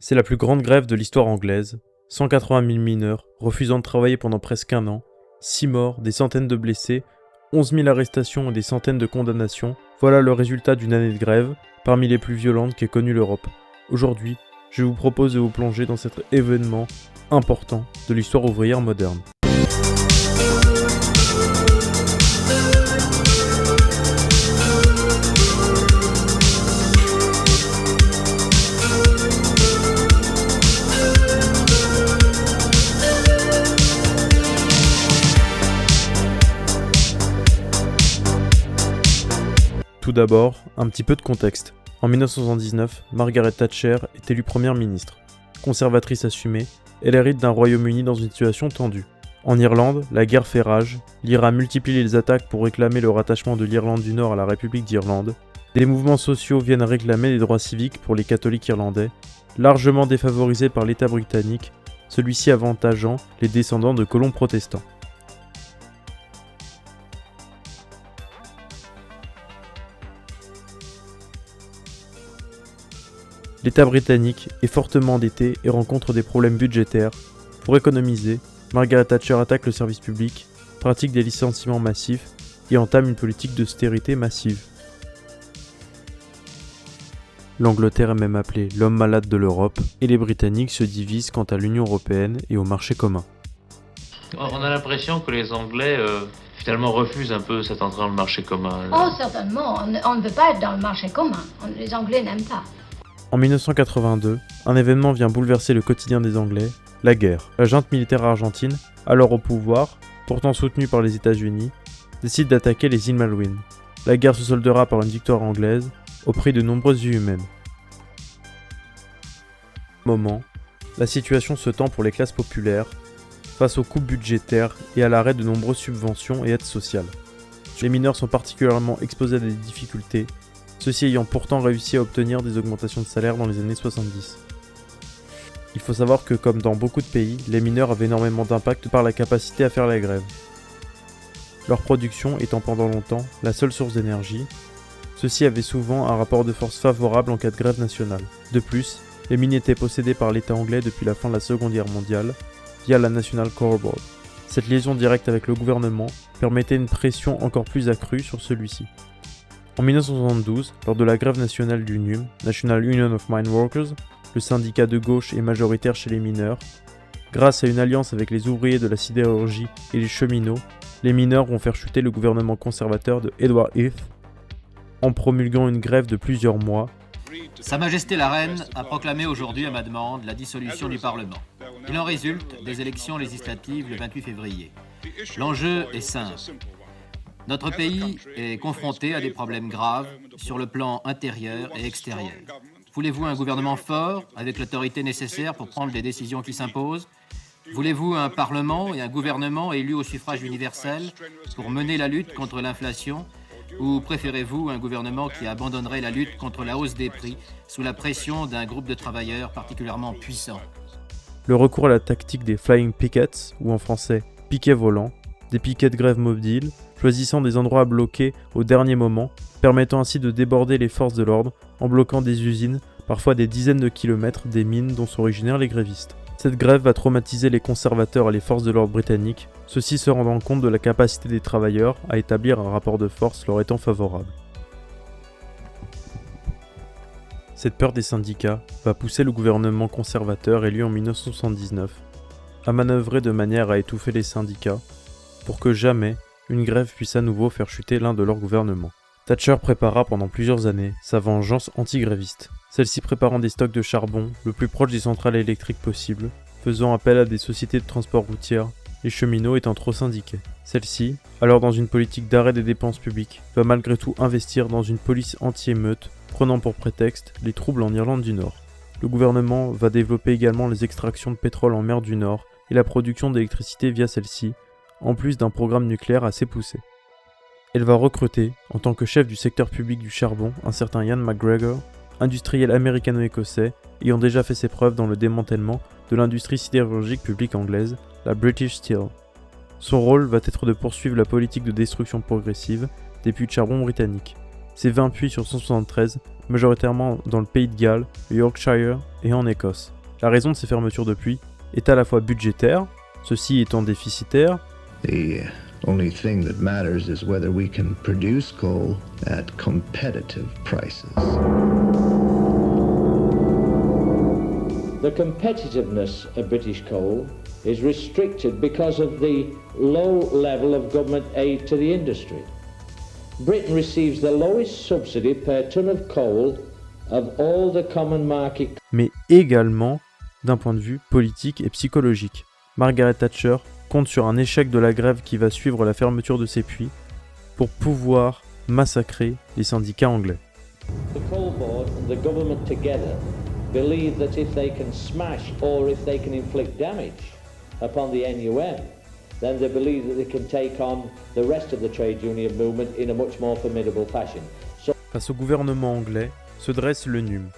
C'est la plus grande grève de l'histoire anglaise. 180 000 mineurs refusant de travailler pendant presque un an, 6 morts, des centaines de blessés, 11 000 arrestations et des centaines de condamnations. Voilà le résultat d'une année de grève, parmi les plus violentes qu'ait connue l'Europe. Aujourd'hui, je vous propose de vous plonger dans cet événement important de l'histoire ouvrière moderne. Tout d'abord, un petit peu de contexte. En 1979, Margaret Thatcher est élue première ministre. Conservatrice assumée, elle hérite d'un Royaume-Uni dans une situation tendue. En Irlande, la guerre fait rage, l'IRA multiplie les attaques pour réclamer le rattachement de l'Irlande du Nord à la République d'Irlande. Des mouvements sociaux viennent réclamer les droits civiques pour les catholiques irlandais, largement défavorisés par l'État britannique, celui-ci avantageant les descendants de colons protestants. L'État britannique est fortement endetté et rencontre des problèmes budgétaires. Pour économiser, Margaret Thatcher attaque le service public, pratique des licenciements massifs et entame une politique d'austérité massive. L'Angleterre est même appelée l'homme malade de l'Europe et les Britanniques se divisent quant à l'Union européenne et au marché commun. On a l'impression que les Anglais finalement refusent un peu cette entrée dans le marché commun. Oh, certainement. On ne veut pas être dans le marché commun. Les Anglais n'aiment pas. En 1982, un événement vient bouleverser le quotidien des Anglais, la guerre. La junte militaire argentine, alors au pouvoir, pourtant soutenue par les États-Unis, décide d'attaquer les îles Malouines. La guerre se soldera par une victoire anglaise, au prix de nombreuses vies humaines. Moment, la situation se tend pour les classes populaires, face aux coupes budgétaires et à l'arrêt de nombreuses subventions et aides sociales. Les mineurs sont particulièrement exposés à des difficultés, ceux-ci ayant pourtant réussi à obtenir des augmentations de salaire dans les années 70. Il faut savoir que, comme dans beaucoup de pays, les mineurs avaient énormément d'impact par la capacité à faire la grève. Leur production étant pendant longtemps la seule source d'énergie, ceux-ci avaient souvent un rapport de force favorable en cas de grève nationale. De plus, les mines étaient possédées par l'État anglais depuis la fin de la Seconde Guerre mondiale, via la National Coal Board. Cette liaison directe avec le gouvernement permettait une pression encore plus accrue sur celui-ci. En 1972, lors de la grève nationale du NUM, National Union of Mine Workers, le syndicat de gauche est majoritaire chez les mineurs. Grâce à une alliance avec les ouvriers de la sidérurgie et les cheminots, les mineurs vont faire chuter le gouvernement conservateur de Edward Heath en promulguant une grève de plusieurs mois. Sa Majesté la Reine a proclamé aujourd'hui à ma demande la dissolution du Parlement. Il en résulte des élections législatives le 28 février. L'enjeu est simple. Notre pays est confronté à des problèmes graves sur le plan intérieur et extérieur. Voulez-vous un gouvernement fort, avec l'autorité nécessaire pour prendre les décisions qui s'imposent ? Voulez-vous un Parlement et un gouvernement élus au suffrage universel pour mener la lutte contre l'inflation ? Ou préférez-vous un gouvernement qui abandonnerait la lutte contre la hausse des prix sous la pression d'un groupe de travailleurs particulièrement puissant ? Le recours à la tactique des flying pickets, ou en français piquets volants, des piquets de grève mobiles, choisissant des endroits à bloquer au dernier moment, permettant ainsi de déborder les forces de l'ordre en bloquant des usines, parfois des dizaines de kilomètres des mines dont sont originaires les grévistes. Cette grève va traumatiser les conservateurs et les forces de l'ordre britanniques, ceux-ci se rendant compte de la capacité des travailleurs à établir un rapport de force leur étant favorable. Cette peur des syndicats va pousser le gouvernement conservateur élu en 1979 à manœuvrer de manière à étouffer les syndicats pour que jamais une grève puisse à nouveau faire chuter l'un de leurs gouvernements. Thatcher prépara pendant plusieurs années sa vengeance anti-gréviste, celle-ci préparant des stocks de charbon le plus proche des centrales électriques possibles, faisant appel à des sociétés de transport routière, les cheminots étant trop syndiqués. Celle-ci, alors dans une politique d'arrêt des dépenses publiques, va malgré tout investir dans une police anti-émeute, prenant pour prétexte les troubles en Irlande du Nord. Le gouvernement va développer également les extractions de pétrole en mer du Nord et la production d'électricité via celle-ci, en plus d'un programme nucléaire assez poussé. Elle va recruter, en tant que chef du secteur public du charbon, un certain Ian McGregor, industriel américano-écossais ayant déjà fait ses preuves dans le démantèlement de l'industrie sidérurgique publique anglaise, la British Steel. Son rôle va être de poursuivre la politique de destruction progressive des puits de charbon britanniques. Ces 20 puits sur 173 majoritairement dans le Pays de Galles, le Yorkshire et en Écosse. La raison de ces fermetures de puits est à la fois budgétaire, ceux-ci étant déficitaires. The only thing that matters is whether we can produce coal at competitive prices. The competitiveness of British coal is restricted because of the low level of government aid to the industry. Britain receives the lowest subsidy per ton of coal of all the common market. Mais également d'un point de vue politique et psychologique. Margaret Thatcher compte sur un échec de la grève qui va suivre la fermeture de ces puits pour pouvoir massacrer les syndicats anglais. The coal board and the government together believe that if they can smash or if they can inflict damage upon the NUM, then they believe that they can take on the rest of the trade union movement in a much more formidable fashion. Face au gouvernement anglais se dresse le NUM,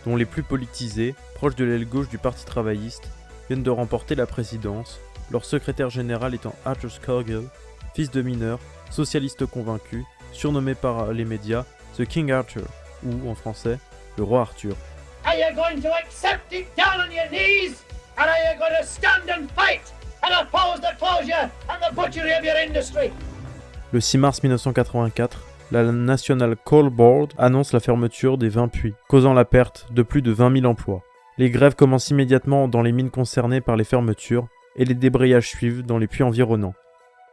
dont les plus politisés, proches de l'aile gauche du Parti travailliste, viennent de remporter la présidence, leur secrétaire général étant Arthur Scogill, fils de mineur, socialiste convaincu, surnommé par les médias The King Arthur, ou en français, le roi Arthur. Are you going to accept it down on your knees? Or are you going to stand and fight and oppose the closure and the butchery of your industry? Le 6 mars 1984, la National Coal Board annonce la fermeture des 20 puits, causant la perte de plus de 20 000 emplois. Les grèves commencent immédiatement dans les mines concernées par les fermetures et les débrayages suivent dans les puits environnants.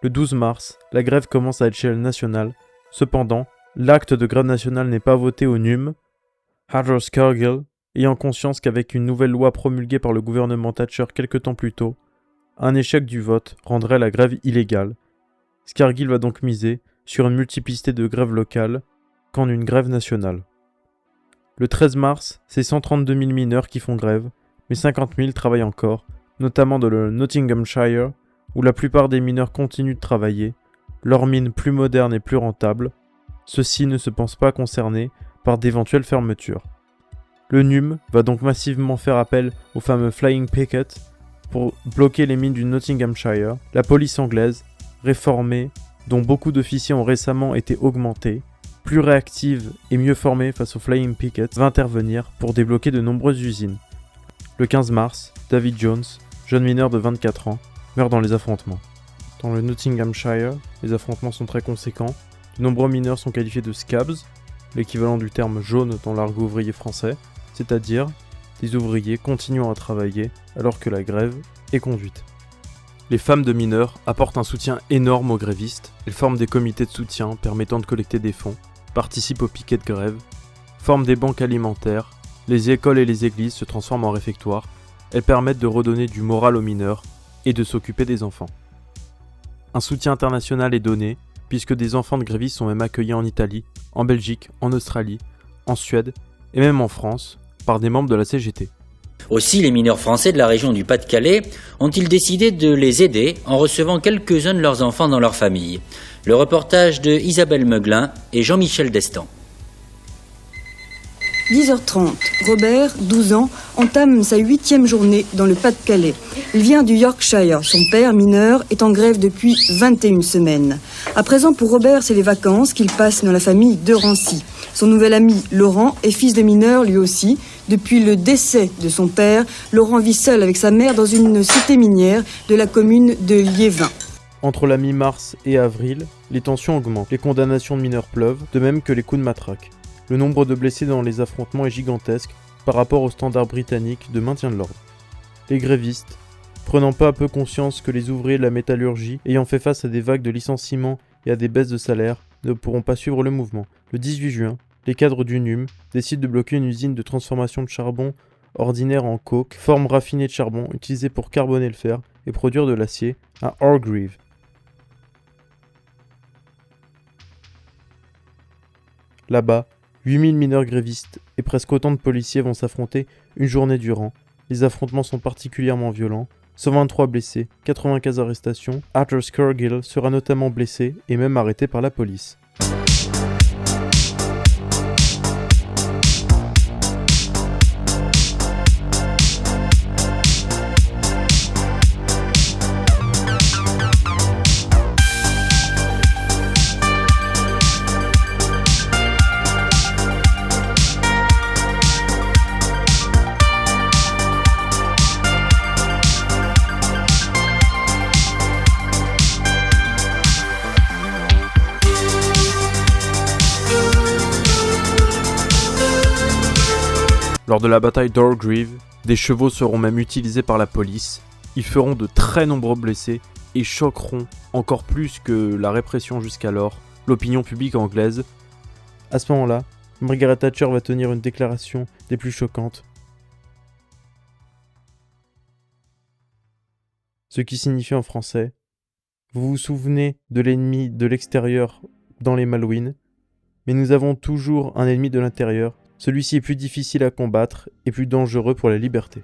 Le 12 mars, la grève commence à l'échelle nationale. Cependant, l'acte de grève nationale n'est pas voté au NUM. Arthur Scogill, ayant conscience qu'avec une nouvelle loi promulguée par le gouvernement Thatcher quelque temps plus tôt, un échec du vote rendrait la grève illégale. Scargill va donc miser sur une multiplicité de grèves locales qu'en une grève nationale. Le 13 mars, c'est 132 000 mineurs qui font grève, mais 50 000 travaillent encore, notamment dans le Nottinghamshire, où la plupart des mineurs continuent de travailler, leurs mines plus modernes et plus rentables. Ceux-ci ne se pensent pas concernés par d'éventuelles fermetures. Le NUM va donc massivement faire appel au fameux Flying Picket pour bloquer les mines du Nottinghamshire. La police anglaise, réformée, dont beaucoup d'officiers ont récemment été augmentés, plus réactive et mieux formée face au Flying Picket, va intervenir pour débloquer de nombreuses usines. Le 15 mars, David Jones, jeune mineur de 24 ans, meurt dans les affrontements. Dans le Nottinghamshire, les affrontements sont très conséquents. De nombreux mineurs sont qualifiés de scabs, l'équivalent du terme jaune dans l'argot ouvrier français, c'est-à-dire des ouvriers continuant à travailler alors que la grève est conduite. Les femmes de mineurs apportent un soutien énorme aux grévistes, elles forment des comités de soutien permettant de collecter des fonds, participent aux piquets de grève, forment des banques alimentaires, les écoles et les églises se transforment en réfectoires, elles permettent de redonner du moral aux mineurs et de s'occuper des enfants. Un soutien international est donné, puisque des enfants de grévistes sont même accueillis en Italie, en Belgique, en Australie, en Suède et même en France, par des membres de la CGT. Aussi, les mineurs français de la région du Pas-de-Calais ont-ils décidé de les aider en recevant quelques-uns de leurs enfants dans leur famille. Le reportage de Isabelle Meuglin et Jean-Michel Destan. 10h30, Robert, 12 ans, entame sa 8e journée dans le Pas-de-Calais. Il vient du Yorkshire. Son père, mineur, est en grève depuis 21 semaines. À présent, pour Robert, c'est les vacances qu'il passe dans la famille de Rancy. Son nouvel ami, Laurent, est fils de mineur lui aussi. Depuis le décès de son père, Laurent vit seul avec sa mère dans une cité minière de la commune de Liévin. Entre la mi-mars et avril, les tensions augmentent, les condamnations de mineurs pleuvent, de même que les coups de matraque. Le nombre de blessés dans les affrontements est gigantesque par rapport aux standards britanniques de maintien de l'ordre. Les grévistes, prenant peu à peu conscience que les ouvriers de la métallurgie, ayant fait face à des vagues de licenciements et à des baisses de salaire, ne pourront pas suivre le mouvement. Le 18 juin, les cadres du NUM décident de bloquer une usine de transformation de charbon ordinaire en coke, forme raffinée de charbon utilisée pour carboner le fer et produire de l'acier, à Orgreave. Là-bas, 8000 mineurs grévistes et presque autant de policiers vont s'affronter une journée durant. Les affrontements sont particulièrement violents. 123 blessés, 95 arrestations. Arthur Scogill sera notamment blessé et même arrêté par la police. Lors de la bataille d'Orgreave, des chevaux seront même utilisés par la police. Ils feront de très nombreux blessés et choqueront, encore plus que la répression jusqu'alors, l'opinion publique anglaise. À ce moment-là, Margaret Thatcher va tenir une déclaration des plus choquantes. Ce qui signifie en français: vous vous souvenez de l'ennemi de l'extérieur dans les Malouines, mais nous avons toujours un ennemi de l'intérieur. Celui-ci est plus difficile à combattre et plus dangereux pour la liberté.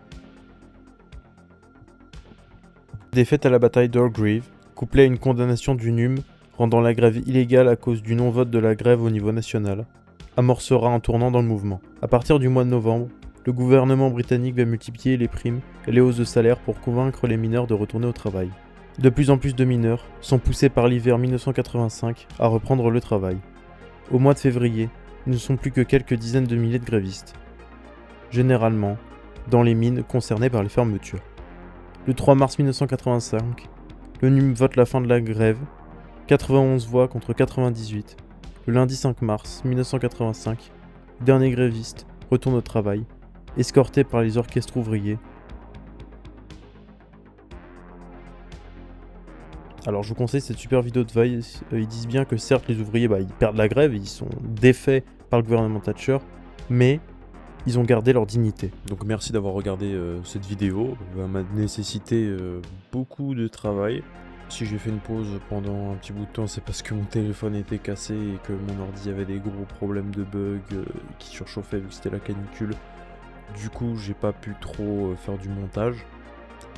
Défaite à la bataille d'Orgreave, couplée à une condamnation du NUM, rendant la grève illégale à cause du non-vote de la grève au niveau national, amorcera un tournant dans le mouvement. À partir du mois de novembre, le gouvernement britannique va multiplier les primes et les hausses de salaire pour convaincre les mineurs de retourner au travail. De plus en plus de mineurs sont poussés par l'hiver 1985 à reprendre le travail. Au mois de février, ils ne sont plus que quelques dizaines de milliers de grévistes. Généralement, dans les mines concernées par les fermetures. Le 3 mars 1985, le NUM vote la fin de la grève, 91 voix contre 98. Le lundi 5 mars 1985, le dernier gréviste retourne au travail, escorté par les orchestres ouvriers. Alors je vous conseille cette super vidéo de Vice. Ils disent bien que certes les ouvriers ils perdent la grève, ils sont défaits par le gouvernement Thatcher, mais ils ont gardé leur dignité. Donc merci d'avoir regardé cette vidéo, elle m'a nécessité beaucoup de travail. Si j'ai fait une pause pendant un petit bout de temps, c'est parce que mon téléphone était cassé et que mon ordi avait des gros problèmes de bugs qui surchauffaient vu que c'était la canicule. Du coup j'ai pas pu trop faire du montage.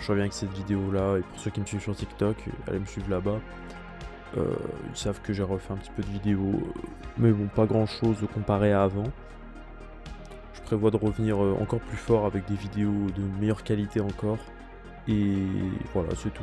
Je reviens avec cette vidéo là, et pour ceux qui me suivent sur TikTok, allez me suivre là-bas. Ils savent que j'ai refait un petit peu de vidéos, mais bon, pas grand chose comparé à avant. Je prévois de revenir encore plus fort avec des vidéos de meilleure qualité encore. Et voilà, c'est tout.